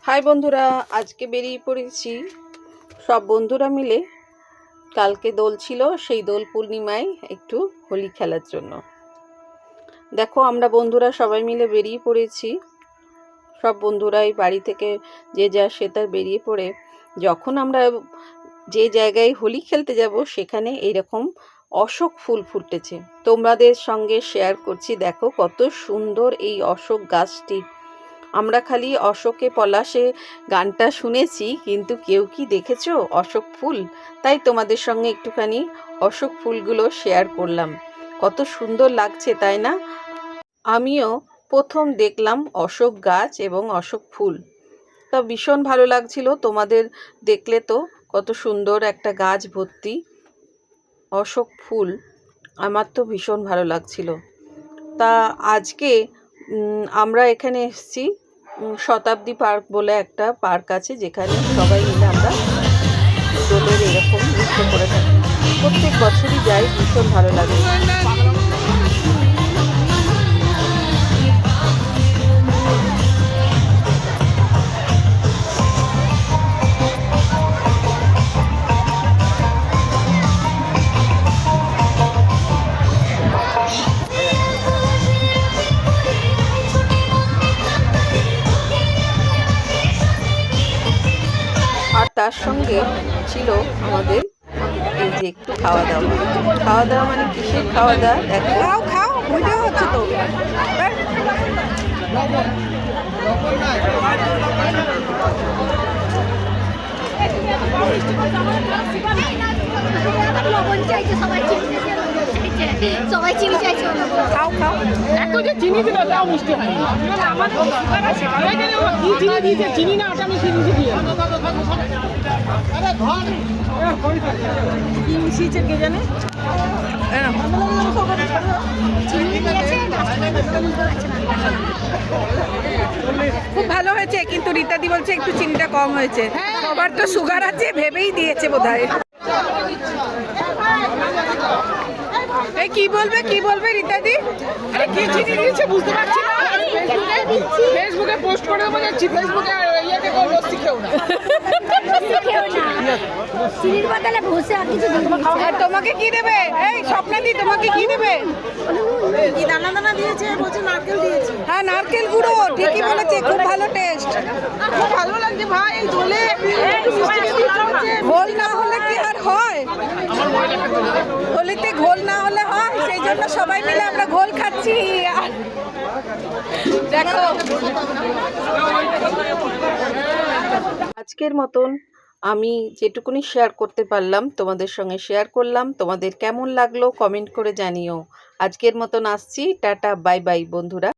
High বন্ধুরা, আজকে বেরিয়ে পড়েছি সব বন্ধুরা মিলে। কালকে দোল ছিল, সেই দোল পূর্ণিমায় একটু হোলি খেলার জন্য। দেখো, আমরা বন্ধুরা সবাই মিলে বেরিয়ে পড়েছি। সব বন্ধুরাই বাড়ি থেকে যে যা সে তার বেরিয়ে পড়ে যখন আমরা যে জায়গায় হোলি খেলতে যাব সেখানে এইরকম অশোক ফুল ফুটেছে। তোমাদের সঙ্গে শেয়ার করছি। দেখো কত সুন্দর এই অশোক গাছটি। আমরা খালি অশোকে পলাশে গানটা শুনেছি, কিন্তু কেউ কি দেখেছো অশোক ফুল? তাই তোমাদের সঙ্গে একটুখানি অশোক ফুলগুলো শেয়ার করলাম। কত সুন্দর লাগছে, তাই না? আমিও প্রথম দেখলাম অশোক গাছ এবং অশোক ফুল, তা ভীষণ ভালো লাগছিল। তোমাদের দেখলে তো কত সুন্দর একটা গাছ ভর্তি অশোক ফুল, আমার তো ভীষণ ভালো লাগছিল। তা আজকে আমরা এখানে এসেছি শতাব্দী পার্ক বলে একটা পার্ক আছে, যেখানে সবাই মিলে আমরা দোলের এরকম নৃত্য করে থাকি। প্রত্যেক বছরই যাই, ভীষণ ভালো লাগে। আর তার সঙ্গে ছিল আমাদের এই যে একটু খাওয়া দাওয়া মানে কিসের খাওয়া দাওয়া? দেখো, খাও ভিডিও হচ্ছে তো। সবাই চিনি চাইছে, খাও খাও। এত যে চিনি দিল তাও মিষ্টি হয়নি। কি চিনি দিয়েছে? চিনি না, ওটা আমি চিনি দিয়ে। কি মিশিয়েছে কে জানে? খুব ভালো হয়েছে, কিন্তু রীতাদি বলছে একটু চিনিটা কম হয়েছে। সবার তো সুগার আছে ভেবেই দিয়েছে বোধহয়। এই কি বলবে রীতাদি? আরে কি চিনি দিয়েছে বুঝতে পারছি না। ফেসবুকে পোস্ট করে দেবো, যাচ্ছি ফেসবুকে ইয়েতে কোনো লস্যি খেও না। চিনির বদলে ভুসে আর কিছু দিন। আর তোমাকে কি দেবে? এই স্বপ্নাদি, তোমাকে কি দেবে? কি দানা দিয়েছে? বলছে নারকেল দিয়েছে। হ্যাঁ, নারকেল গুঁড়ো, ঠিকই বলেছে, খুব ভালো টেস্ট। খুব ভালো লাগছে ভাই, এই দোলে ঘোল না হলে কি আর হয়? হোলিতে ঘোল না হলে হয়, সেই জন্য সবাই মিলে আমরা ঘোল খাচ্ছি। দেখো, আজকের মতন আমি যেটুকুনি শেয়ার করতে পারলাম তোমাদের সঙ্গে শেয়ার করলাম। তোমাদের কেমন লাগলো কমেন্ট করে জানিও। আজকের মতন আসছি, টাটা বাই বাই বন্ধুরা।